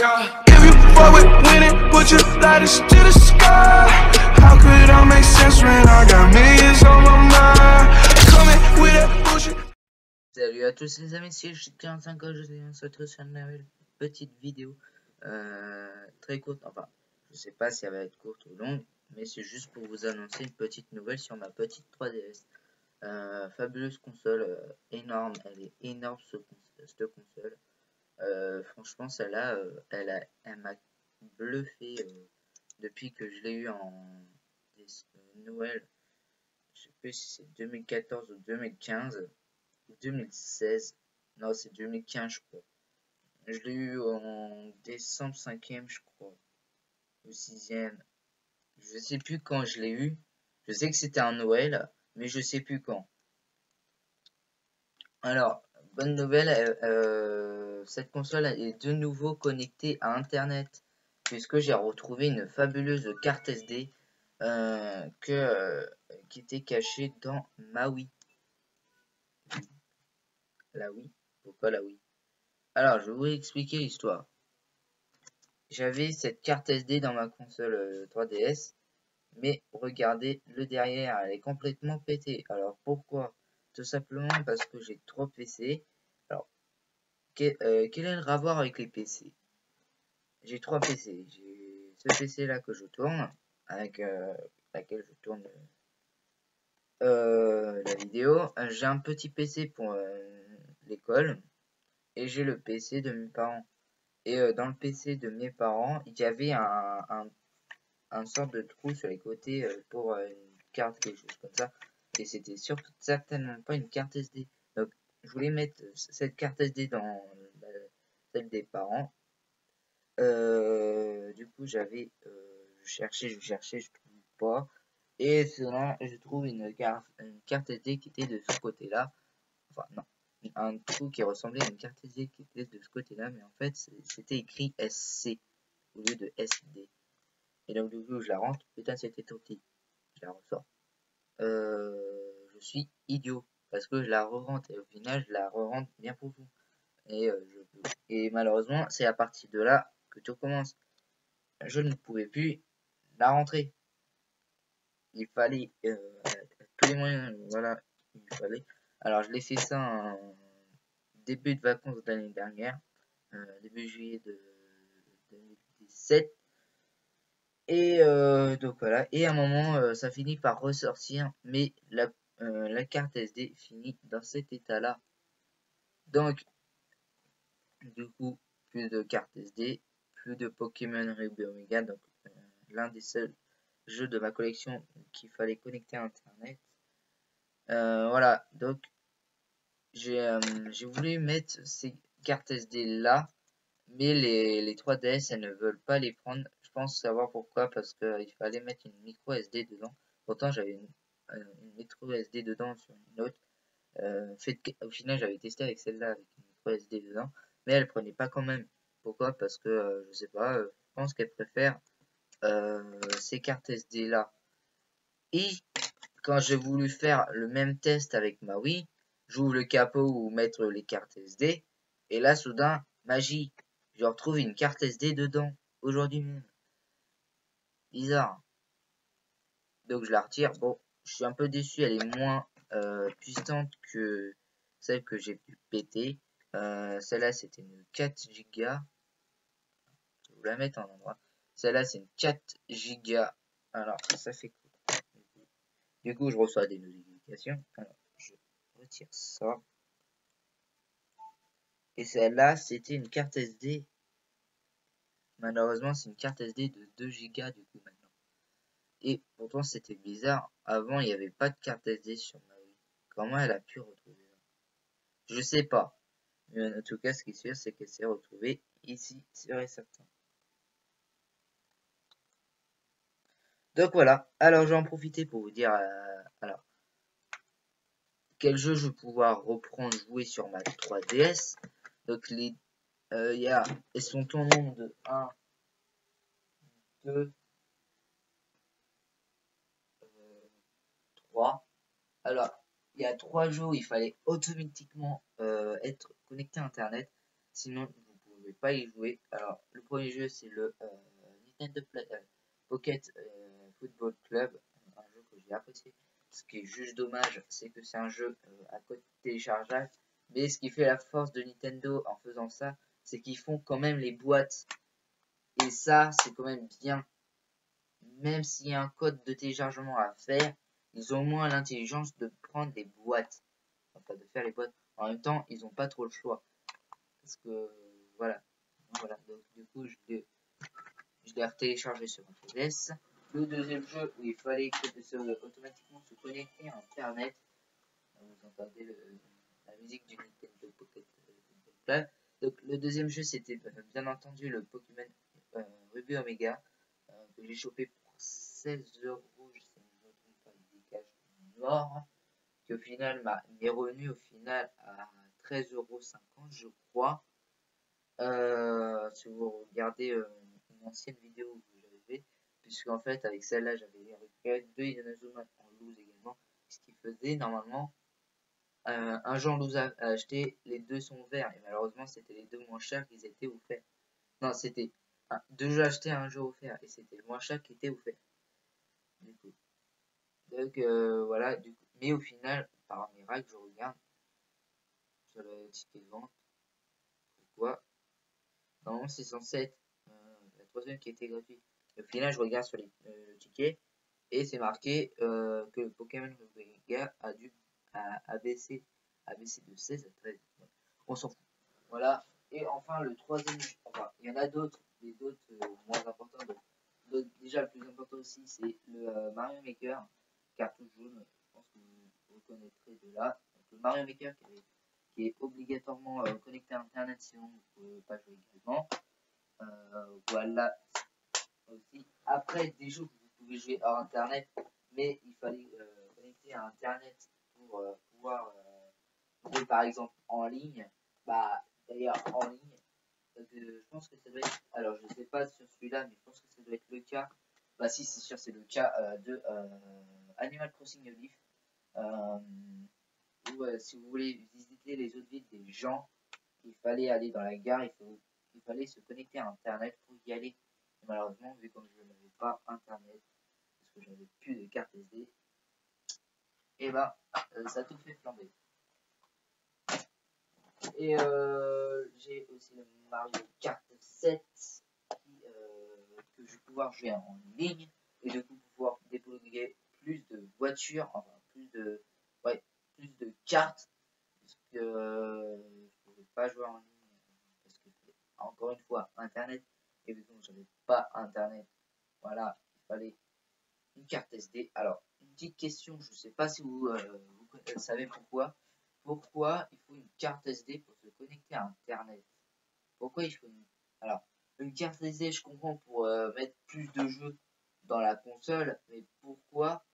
Yeah. If you fuck with winning, put your lighters to the sky. How could I make sense when I got millions on my mind? Coming with that bullshit. Salut à tous les amis, c'est J45, je suis sur votre chaîne, une petite vidéo très courte, enfin je sais pas si elle va être courte ou longue, mais c'est juste pour vous annoncer une petite nouvelle sur ma petite 3DS. Fabuleuse console, énorme, elle est énorme cette console. Franchement celle-là, elle m'a bluffé depuis que je l'ai eu en Noël, je sais plus si c'est 2014 ou 2015. 2016, non c'est 2015 je crois. Je l'ai eu en décembre 5e je crois, ou 6e, je sais plus quand je l'ai eu. Je sais que c'était un Noël, mais je sais plus quand. Alors, bonne nouvelle, cette console est de nouveau connectée à internet, puisque j'ai retrouvé une fabuleuse carte SD qui était cachée dans ma Wii. La Wii? Pourquoi la Wii? Alors, je vais vous expliquer l'histoire. J'avais cette carte SD dans ma console 3DS, mais regardez le derrière, elle est complètement pétée. Alors pourquoi? Tout simplement parce que j'ai 3 PC. Alors, quel est le rapport avec les PC? J'ai 3 PC. J'ai ce PC là que je tourne, avec laquelle je tourne la vidéo. J'ai un petit PC pour l'école, et j'ai le PC de mes parents. Et dans le PC de mes parents, il y avait un sorte de trou sur les côtés pour une carte, quelque chose comme ça. Et c'était surtout certainement pas une carte SD. Donc je voulais mettre cette carte SD dans celle des parents. Du coup j'avais je cherchais, je trouvais pas. Et là je trouve une carte SD qui était de ce côté-là. Enfin non, un trou qui ressemblait à une carte SD qui était de ce côté-là, mais en fait c'était écrit SC au lieu de SD. Et donc du coup je la rentre, putain c'était trop petit, je la ressors. Je suis idiot, parce que je la re-rentre, et au final je la re-rentre bien profond. Et malheureusement c'est à partir de là que tout commence. Je ne pouvais plus la rentrer. Il fallait tous les moyens, voilà, il fallait. Alors je l'ai fait ça en début de vacances de l'année dernière, début juillet de 2017. Et donc voilà, et à un moment ça finit par ressortir, mais la carte SD finit dans cet état là. Donc du coup plus de carte SD, plus de Pokémon Ruby Omega, donc l'un des seuls jeux de ma collection qu'il fallait connecter à internet. Voilà, donc j'ai voulu mettre ces cartes SD là, mais les 3DS elles ne veulent pas les prendre. Je pense savoir pourquoi, parce qu'il fallait mettre une micro SD dedans. Pourtant j'avais une micro SD dedans sur une autre. Au final j'avais testé avec celle-là avec une micro SD dedans, mais elle prenait pas quand même. Pourquoi? Parce que je sais pas, je pense qu'elle préfère ces cartes SD là. Et quand j'ai voulu faire le même test avec ma Wii, j'ouvre le capot où mettre les cartes SD, et là soudain, magie, je retrouve une carte SD dedans, aujourd'hui même. Bizarre. Donc je la retire. Bon, je suis un peu déçu, elle est moins puissante que celle que j'ai pu péter. Celle-là c'était une 4 Go. Je vais vous la mettre en endroit. Celle-là c'est une 4 Go. Alors ça fait quoi? Du coup je reçois des notifications. Alors je retire ça. Et celle-là c'était une carte SD. Malheureusement c'est une carte SD de 2 Go du coup maintenant. Et pourtant c'était bizarre, avant il n'y avait pas de carte SD sur ma Wii. Comment elle a pu retrouver ça? Je sais pas. Mais en tout cas ce qui est sûr c'est qu'elle s'est retrouvée ici, sûr et certain. Donc voilà, alors je vais en profiter pour vous dire alors quel jeu je vais pouvoir reprendre jouer sur ma 3DS. Donc il y a, elles sont au nombre de 1, 2, 3. Alors il y a 3 jours, il fallait automatiquement être connecté à internet, sinon vous ne pouvez pas y jouer. Alors, le premier jeu, c'est le Nintendo Pocket Football Club, un jeu que j'ai apprécié. Ce qui est juste dommage, c'est que c'est un jeu à côté téléchargeable. Mais ce qui fait la force de Nintendo en faisant ça, c'est qu'ils font quand même les boîtes. Et ça, c'est quand même bien. Même s'il y a un code de téléchargement à faire, ils ont au moins l'intelligence de prendre les boîtes. Enfin, de faire les boîtes. En même temps, ils n'ont pas trop le choix. Parce que, voilà. Donc, du coup, je l'ai retéléchargé sur Internet. Le deuxième jeu où il fallait automatiquement se connecter à Internet. Vous entendez la musique du Nintendo Pocket Club. Donc, le deuxième jeu, c'était bien entendu le Pokémon Ruby Omega. Que j'ai chopé pour 16 €, je sais pas, il dégage mort. Qui au final m'est revenu au final à 13,50 € je crois. Si vous regardez une ancienne vidéo que j'avais fait, puisqu'en fait avec celle-là j'avais récupéré 2 Inazuma en loose également, ce qui faisait normalement un jeu en loose à acheter, les deux sont verts et malheureusement c'était les deux moins chers qui étaient offerts. Non, c'était deux jeux achetés à un jeu offert et c'était le moins cher qui était offert. Du coup. Donc voilà, du coup. Mais au final, par miracle, je regarde sur le ticket de vente. Pourquoi? Normalement, c'est censé être la troisième qui était gratuite. Au final, je regarde sur le ticket et c'est marqué que le Pokémon Omega a baissé de 16 à 13. On s'en fout. Voilà. Et enfin, le troisième, enfin, il y en a d'autres, mais d'autres moins importants. Donc, déjà, le plus important aussi, c'est le Mario Maker, carte jaune. Je pense que vous reconnaîtrez de là. Donc, le Mario Maker qui est obligatoirement connecté à Internet, sinon vous ne pouvez pas jouer également. Voilà. Aussi. Après, des jeux que vous pouvez jouer hors Internet, mais il fallait connecter à Internet pour pouvoir jouer par exemple en ligne. Bah, d'ailleurs, en ligne, je pense que ça doit être. Alors, je ne sais pas sur celui-là, mais je pense que ça doit être le cas. Bah, si, c'est sûr, c'est le cas de Animal Crossing New Leaf. Où, si vous voulez visiter les autres villes des gens, il fallait aller dans la gare, il fallait se connecter à Internet pour y aller. Et malheureusement, vu que je n'avais pas Internet, parce que j'avais plus de carte SD, et ben, ça a tout fait flamber. Et j'ai aussi le Mario Kart 7 que je vais pouvoir jouer en ligne et de pouvoir débloquer plus de voitures, enfin plus de cartes, parce que je ne pouvais pas jouer en ligne parce que encore une fois Internet, et vu que j'avais pas Internet, voilà, il fallait une carte SD. Alors une petite question, je ne sais pas si vous savez pourquoi il faut une carte SD pour se connecter à Internet. Pourquoi il faut Alors, une carte SD, je comprends pour mettre plus de jeux dans la console, mais pourquoi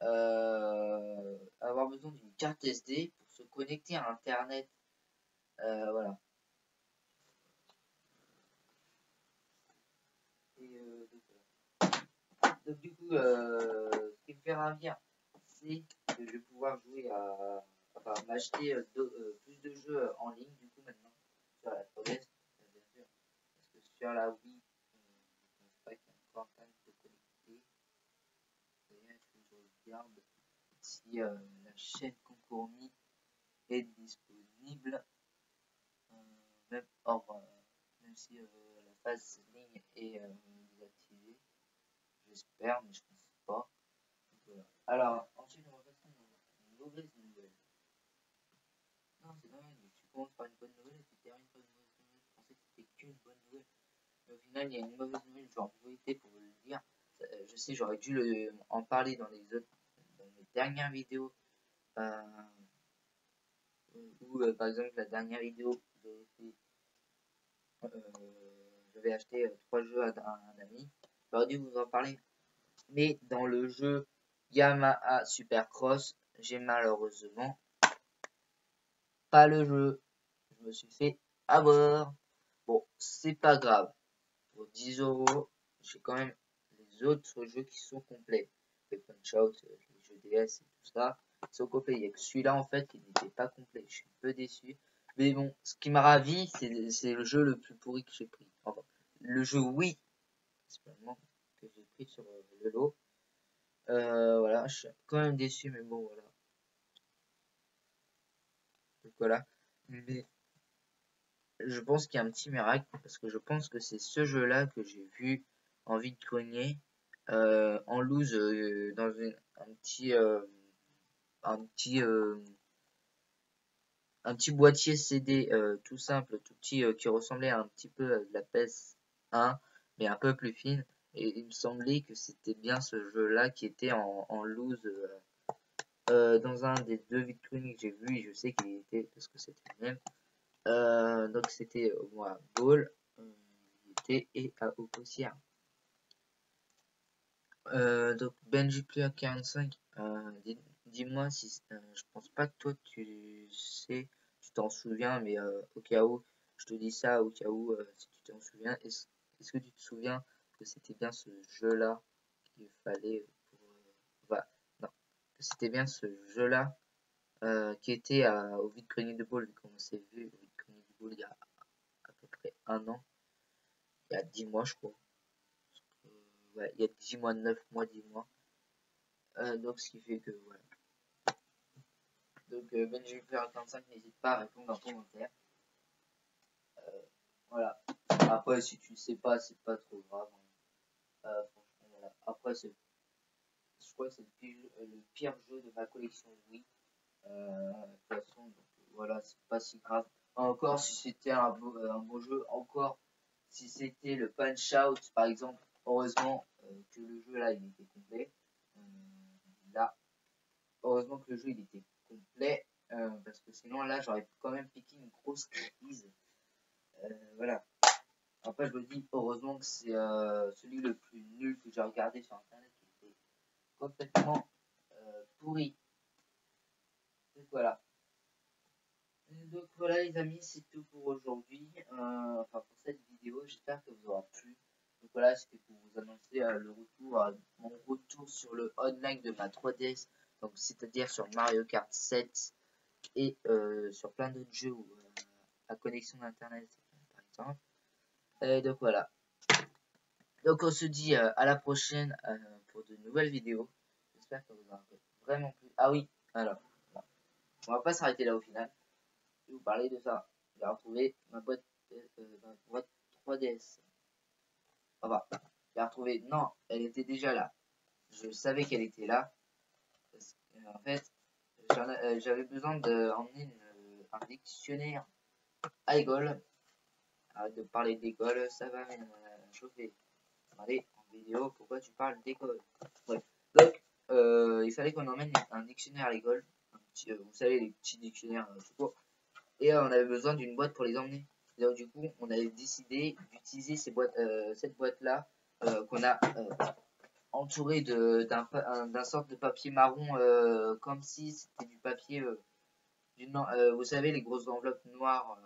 avoir besoin d'une carte SD pour se connecter à Internet? Voilà. Et, donc du coup, ce qui me fait ravir, c'est que je vais pouvoir jouer enfin m'acheter plus de jeux en ligne du coup maintenant sur la 3DS, bien sûr, parce que sur la Wii, je pense pas qu'il y ait encore un temps de connecter. D'ailleurs, il faut que je regarde si la chaîne Concours Me est disponible, même hors, même si la phase ligne est désactivée. J'espère, mais je pense pas. Voilà. Alors, ensuite, on va passer à une mauvaise nouvelle. Non, c'est dingue, tu commences par une bonne nouvelle et tu termines par une mauvaise nouvelle. Je pensais que c'était qu'une bonne nouvelle. Mais au final, il y a une mauvaise nouvelle, je vais en profiter pour vous le dire. Je sais, j'aurais dû en parler dans les dernières vidéos. Ou par exemple, la dernière vidéo, j'avais acheté 3 jeux à un ami. J'aurais dû vous en parler. Mais dans le jeu Yamaha Supercross, j'ai malheureusement pas le jeu. Je me suis fait avoir. Bon, c'est pas grave. Pour 10 €, j'ai quand même les autres jeux qui sont complets. Les Punch-Out, les jeux DS et tout ça, ils sont complets. Il n'y a que celui-là en fait qui n'était pas complet. Je suis un peu déçu. Mais bon, ce qui m'a ravi, c'est le jeu le plus pourri que j'ai pris. Enfin, le jeu oui, principalement, que j'ai pris sur le lot. Voilà, je suis quand même déçu, mais bon, voilà. Donc voilà. Mais je pense qu'il y a un petit miracle, parce que je pense que c'est ce jeu-là que j'ai vu en vide-grenier, en loose, dans un petit boîtier CD tout simple, tout petit, qui ressemblait un petit peu à de la PS1, mais un peu plus fine. Et il me semblait que c'était bien ce jeu-là qui était en loose dans un des deux vitrines que j'ai vu. Et je sais qu'il était, parce que c'était le même. Donc c'était moi, Ball, il était et à Opossière. Donc Benji Player 45, dis-moi si je pense pas que toi tu sais, tu t'en souviens, mais au cas où, je te dis ça au cas où si tu t'en souviens, est-ce que tu te souviens que c'était bien ce jeu-là qu'il fallait pour bah, non, que c'était bien ce jeu-là qui était au vide-grenier de Ball, comme on s'est vu au vide-grenier de Ball il y a à peu près un an, il y a 10 mois je crois. Ouais, il y a 10 mois, 9 mois, 10 mois. Donc ce qui fait que voilà. Donc Benji Player 45, n'hésite pas à répondre en commentaire. Voilà. Après si tu ne sais pas, c'est pas trop grave. Franchement voilà. Après je crois que c'est le pire jeu de ma collection Wii. De toute façon, donc voilà, c'est pas si grave. Encore si c'était un beau jeu, encore si c'était le Punch Out par exemple, heureusement que le jeu là il était complet. Là, heureusement que le jeu il était complet, parce que sinon là j'aurais quand même piqué une grosse crise. Voilà. Après je me dis heureusement que c'est celui le plus nul que j'ai regardé sur internet qui était complètement pourri. Donc voilà. Donc voilà les amis, c'est tout pour aujourd'hui. Enfin pour cette vidéo, j'espère que vous aura plu. Donc voilà, c'était pour vous annoncer mon retour sur le online de ma 3DS. Donc c'est-à-dire sur Mario Kart 7 et sur plein d'autres jeux où la connexion d'internet par exemple. Et donc voilà. Donc on se dit à la prochaine pour de nouvelles vidéos. J'espère que vous aura vraiment plu. Ah oui, alors, on va pas s'arrêter là au final. Je vais vous parler de ça. J'ai retrouvé ma boîte 3DS. Enfin, j'ai retrouvé. Non, elle était déjà là. Je savais qu'elle était là. Parce que, en fait, j'avais besoin d'emmener un dictionnaire à l'école. Arrête de parler d'école, ça va chauffer. Allez, en vidéo, pourquoi tu parles d'école? Ouais. Donc, il fallait qu'on emmène un dictionnaire à l'école. Vous savez, les petits dictionnaires tout court. Et on avait besoin d'une boîte pour les emmener. Et donc, du coup, on avait décidé d'utiliser cette boîte-là qu'on a entourée d'un sorte de papier marron, comme si c'était du papier, vous savez, les grosses enveloppes noires,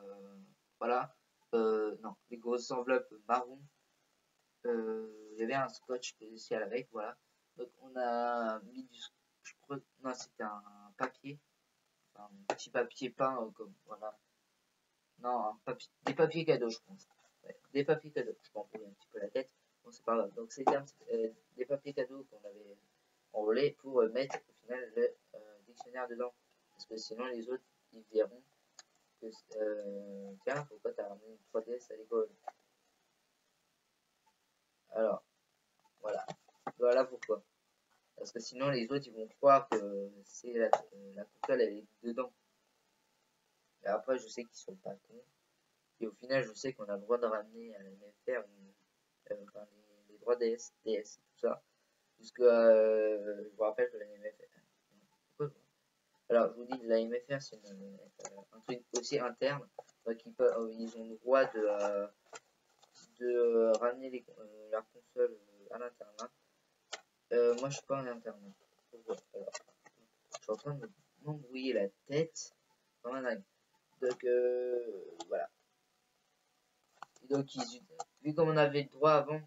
voilà. Non, les grosses enveloppes marron. Il y avait un scotch spécial avec, voilà. Donc on a mis je crois, non c'était un papier, enfin, un petit papier peint comme, voilà. Non, des papiers cadeaux je pense. Ouais, des papiers cadeaux, je m'embrouille un petit peu la tête. Bon c'est pas grave. Donc c'était des papiers cadeaux qu'on avait envolés pour mettre au final le dictionnaire dedans. Parce que sinon les autres ils verront que tiens pourquoi t'as ramené une 3DS à l'école. Alors voilà. Voilà pourquoi. Parce que sinon, les autres, ils vont croire que c'est la console, elle est dedans. Et après, je sais qu'ils sont pas cons. Et au final, je sais qu'on a le droit de ramener à la MFR enfin, les droits DS, et tout ça. Puisque, je vous rappelle que la MFR... Alors, je vous dis, la MFR, c'est un truc aussi interne. Donc, ils ont le droit de ramener leur console à l'interne. Moi, je suis pas en interne. Alors, je suis en train de m'embrouiller la tête comme un dingue. Donc voilà. Et donc vu comme on avait le droit avant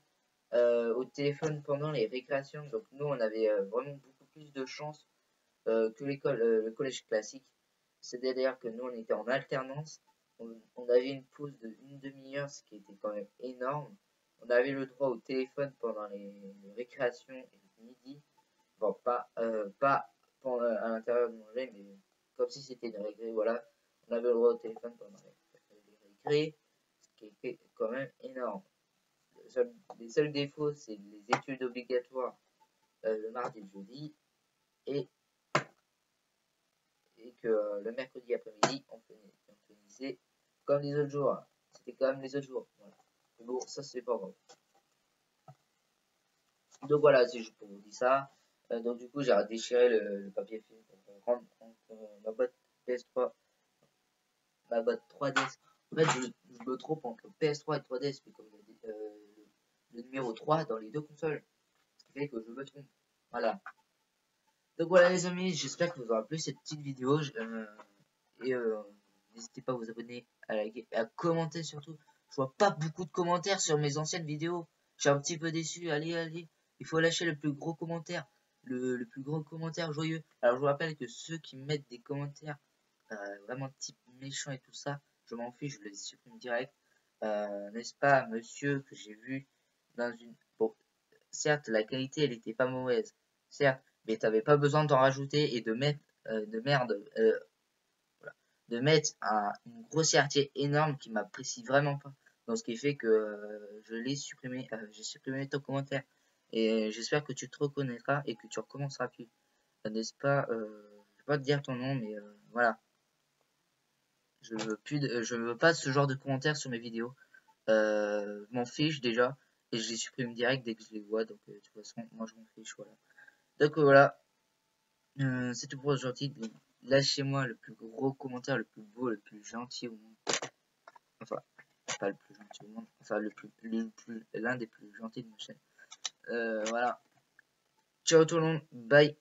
au téléphone pendant les récréations, donc nous on avait vraiment beaucoup plus de chance que le collège classique. C'est d'ailleurs que nous on était en alternance on avait une pause de une demi-heure, ce qui était quand même énorme. On avait le droit au téléphone pendant les récréations et le midi. Bon, pas à l'intérieur de manger, mais comme si c'était une récré, voilà. On avait le droit au téléphone pendant les récré, ce qui était quand même énorme. Les seuls défauts, c'est les études obligatoires le mardi et le jeudi, et que le mercredi après-midi, on finissait comme les autres jours. C'était comme les autres jours. Voilà. Mais bon, ça, c'est pas grave. Donc voilà, c'est juste pour vous dire ça. Donc du coup, j'ai déchiré le papier film pour rendre ma boîte PS3, ma boîte 3DS. En fait, je me trompe entre PS3 et 3DS, mais comme il y a le numéro 3 dans les deux consoles, ce qui fait que je me trompe. Voilà. Donc voilà les amis, j'espère que vous aurez plu cette petite vidéo. N'hésitez pas à vous abonner, à liker et à commenter surtout. Je vois pas beaucoup de commentaires sur mes anciennes vidéos. Je suis un petit peu déçu. Allez. Il faut lâcher le plus gros commentaire. Le plus gros commentaire joyeux. Alors je vous rappelle que ceux qui mettent des commentaires vraiment type méchant et tout ça, je m'en fiche, je les supprime direct. N'est-ce pas monsieur que j'ai vu dans une... Bon, certes la qualité elle était pas mauvaise. Certes. Mais t'avais pas besoin d'en rajouter et de mettre de mettre une grossièreté énorme qui m'apprécie vraiment pas. Donc ce qui fait que je l'ai supprimé, j'ai supprimé ton commentaire. Et j'espère que tu te reconnaîtras et que tu recommenceras plus. N'est-ce pas je vais pas te dire ton nom, mais voilà. Je veux pas ce genre de commentaires sur mes vidéos. Je m'en fiche déjà. Et je les supprime direct dès que je les vois. Donc de toute façon, moi je m'en fiche, voilà. Donc voilà, c'est tout pour aujourd'hui. Lâchez-moi le plus gros commentaire, le plus beau, le plus gentil au monde. Enfin, pas le plus gentil au monde, enfin l'un des plus gentils de ma chaîne. Voilà. Ciao tout le monde, bye.